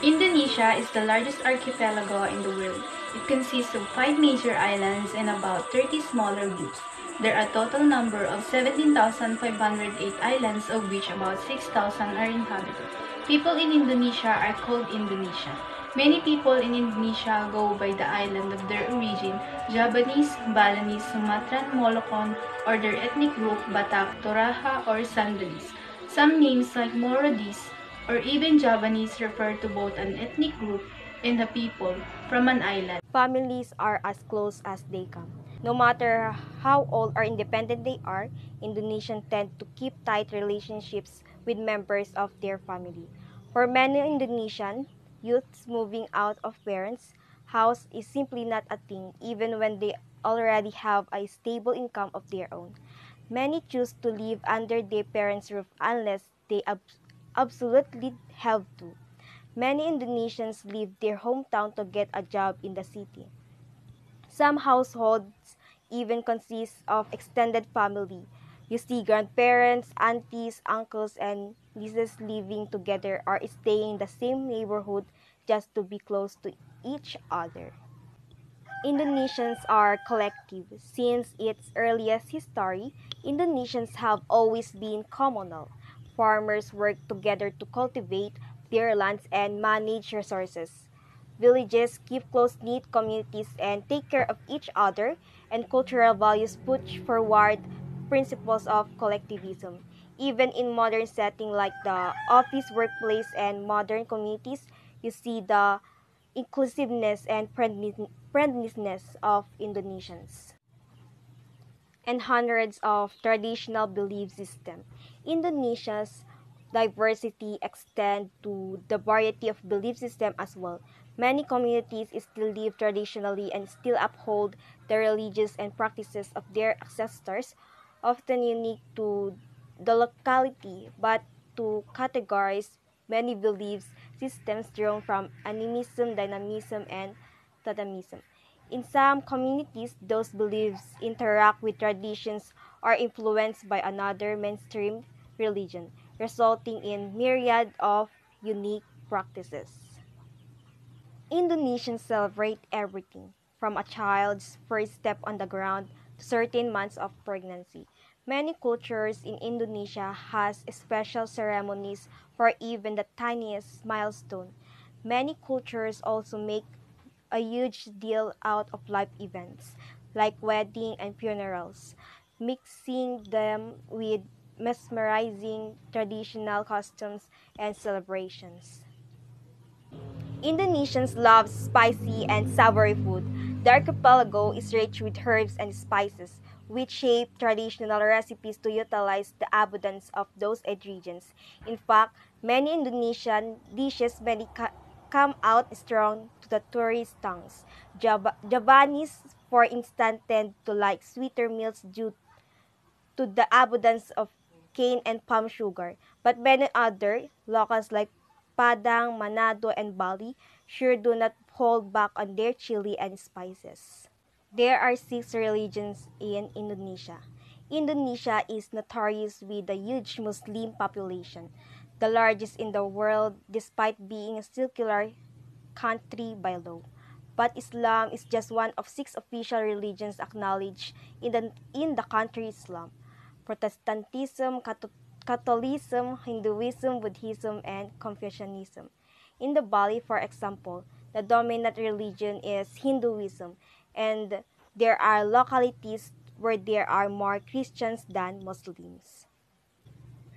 Indonesia is the largest archipelago in the world. It consists of 5 major islands and about 30 smaller groups. There are a total number of 17,508 islands, of which about 6,000 are inhabited. People in Indonesia are called Indonesian. Many people in Indonesia go by the island of their origin: Javanese, Balinese, Sumatran, Moluccon, or their ethnic group Batak, Toraja, or Sandalis. Some names like Morodis or even Javanese refer to both an ethnic group and the people from an island. Families are as close as they come. No matter how old or independent they are, Indonesians tend to keep tight relationships with members of their family. For many Indonesian youths, moving out of parents' house is simply not a thing, even when they already have a stable income of their own. Many choose to live under their parents' roof unless they absolutely have to. Many Indonesians leave their hometown to get a job in the city. Some households even consist of extended family. You see grandparents, aunties, uncles, and nieces living together or staying in the same neighborhood just to be close to each other. Indonesians are collective. Since its earliest history, Indonesians have always been communal. Farmers work together to cultivate their lands and manage resources. Villages keep close-knit communities and take care of each other, and cultural values push forward principles of collectivism. Even in modern settings like the office, workplace, and modern communities, you see the inclusiveness and friendliness of Indonesians, and hundreds of traditional belief systems. Indonesia's diversity extends to the variety of belief systems as well. Many communities still live traditionally and still uphold the religious and practices of their ancestors, often unique to the locality, but to categorize many belief systems drawn from animism, dynamism, and totemism. In some communities, those beliefs interact with traditions or influenced by another mainstream religion, resulting in myriad of unique practices. Indonesians celebrate everything, from a child's first step on the ground to certain months of pregnancy. Many cultures in Indonesia has special ceremonies for even the tiniest milestone. Many cultures also make a huge deal out of life events like wedding and funerals, mixing them with mesmerizing traditional customs and celebrations. Indonesians love spicy and savory food. The archipelago is rich with herbs and spices, which shape traditional recipes to utilize the abundance of those ingredients. In fact, many Indonesian dishes come out strong to the tourist tongues. Javanese, for instance, tend to like sweeter meals due to the abundance of cane and palm sugar, but many other locals like Padang, Manado, and Bali sure do not hold back on their chili and spices. There are 6 religions in Indonesia. Indonesia is notorious with a huge Muslim population, the largest in the world despite being a secular country by law. But Islam is just one of 6 official religions acknowledged in the country. Islam, Protestantism, Catholicism, Hinduism, Buddhism, and Confucianism. In the Bali, for example, the dominant religion is Hinduism, and there are localities where there are more Christians than Muslims.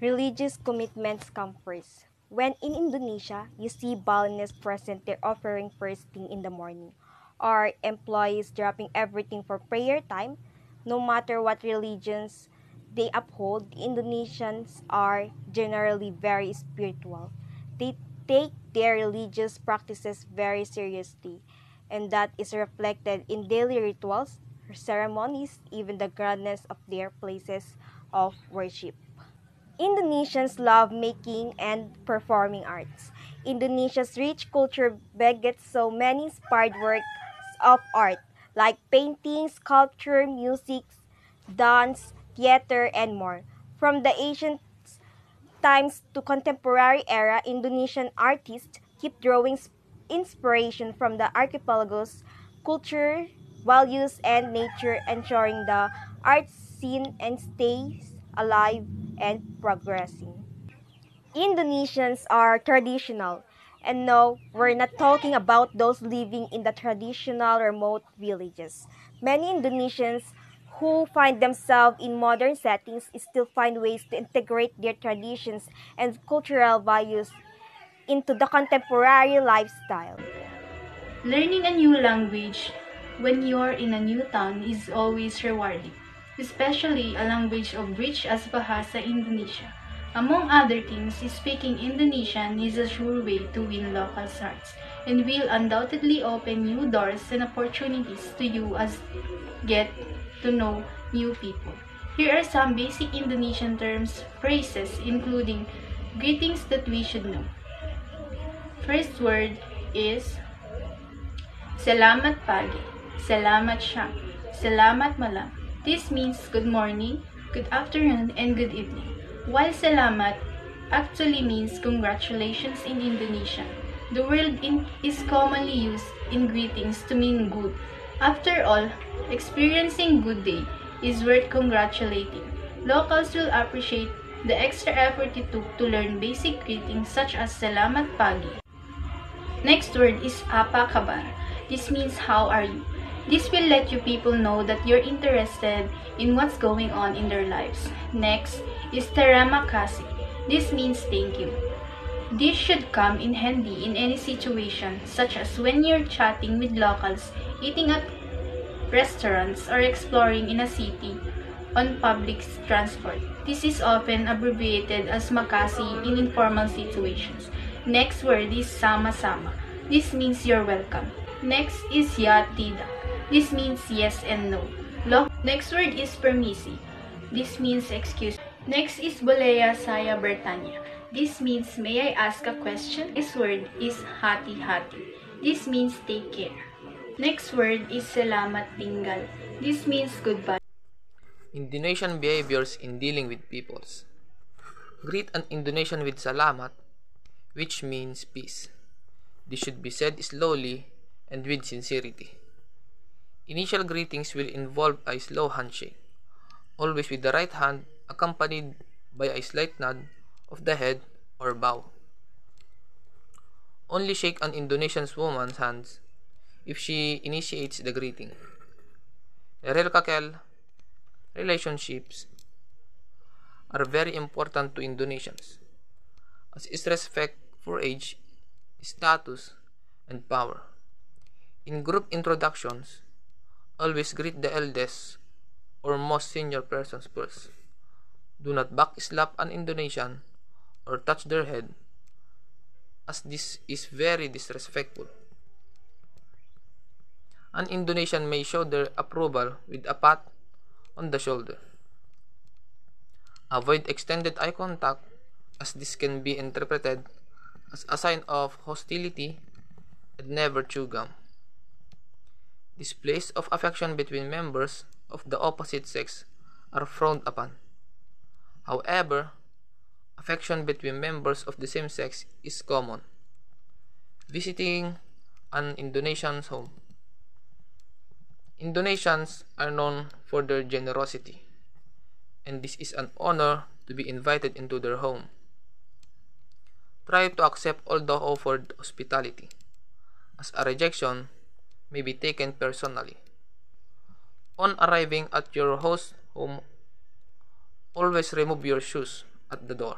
Religious commitments come first. When in Indonesia, you see Balinese present their offering first thing in the morning, or employees dropping everything for prayer time. No matter what religions they uphold, Indonesians are generally very spiritual. They take their religious practices very seriously, and that is reflected in daily rituals, ceremonies, even the grandness of their places of worship. Indonesians love making and performing arts. Indonesia's rich culture begets so many inspired works of art like painting, sculpture, music, dance, theater, and more. From the ancient times to contemporary era, Indonesian artists keep drawing inspiration from the archipelago's culture, values, and nature, ensuring the art scene and stays alive and progressing. Indonesians are traditional. And no, we're not talking about those living in the traditional remote villages. Many Indonesians who find themselves in modern settings still find ways to integrate their traditions and cultural values into the contemporary lifestyle. Learning a new language when you're in a new town is always rewarding, especially a language of rich as Bahasa Indonesia. Among other things, speaking Indonesian is a sure way to win local hearts and will undoubtedly open new doors and opportunities to you as get to know new people. Here are some basic Indonesian terms, phrases, including greetings that we should know. First word is Selamat pagi, selamat siang, selamat malam. This means good morning, good afternoon, and good evening. While selamat actually means congratulations in Indonesian, the word is commonly used in greetings to mean good. After all, experiencing good day is worth congratulating. Locals will appreciate the extra effort you took to learn basic greetings such as selamat pagi. Next word is apa kabar. This means how are you. This will let you people know that you're interested in what's going on in their lives. Next is terima kasih. This means thank you. This should come in handy in any situation, such as when you're chatting with locals, eating at restaurants, or exploring in a city on public transport. This is often abbreviated as makasi in informal situations. Next word is sama-sama. This means you're welcome. Next is ya tidak. This means yes and no. Next word is permisi. This means excuse. Next is boleh saya bertanya. This means may I ask a question? This word is hati-hati. This means take care. Next word is selamat tinggal. This means goodbye. Indonesian behaviors in dealing with peoples. Greet an Indonesian with salamat, which means peace. This should be said slowly and with sincerity. Initial greetings will involve a slow handshake, always with the right hand accompanied by a slight nod of the head or bow. Only shake an Indonesian woman's hands if she initiates the greeting. Relkakel relationships are very important to Indonesians, as is respect for age, status, and power. In group introductions, always greet the eldest or most senior persons first. Do not backslap an Indonesian or touch their head, as this is very disrespectful. An Indonesian may show their approval with a pat on the shoulder. Avoid extended eye contact, as this can be interpreted as a sign of hostility, and never chew gum. Displays of affection between members of the opposite sex are frowned upon. However, affection between members of the same sex is common. Visiting an Indonesian's home. Indonesians are known for their generosity, and this is an honor to be invited into their home. Try to accept all the offered hospitality, as a rejection may be taken personally. On arriving at your host's home, always remove your shoes at the door,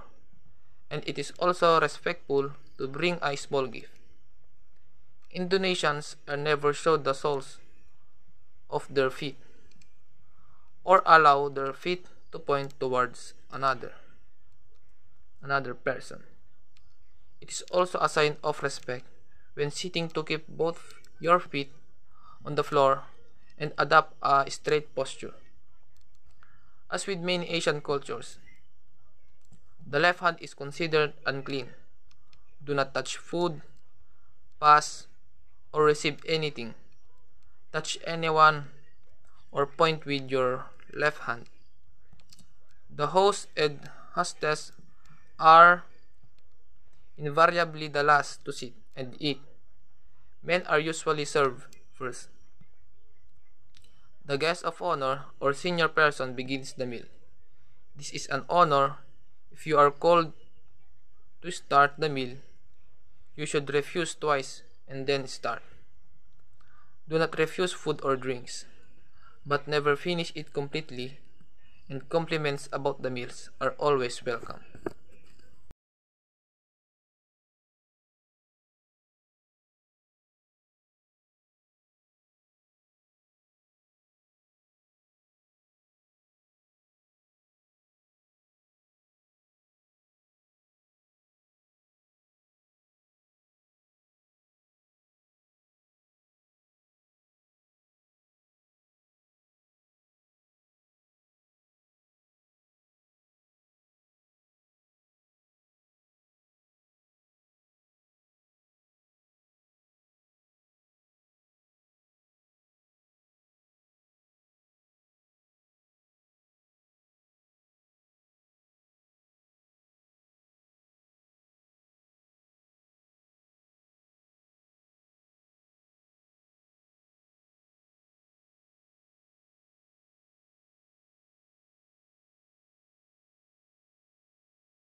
and it is also respectful to bring a small gift. Indonesians are never show the soles of their feet, or allow their feet to point towards another person. It is also a sign of respect when sitting to keep both your feet on the floor and adopt a straight posture. As with many Asian cultures, the left hand is considered unclean. Do not touch food, pass, or receive anything. Touch anyone or point with your left hand. The host and hostess are invariably the last to sit and eat. Men are usually served first. The guest of honor or senior person begins the meal. This is an honor. If you are called to start the meal, you should refuse twice and then start. Do not refuse food or drinks, but never finish it completely, and compliments about the meals are always welcome.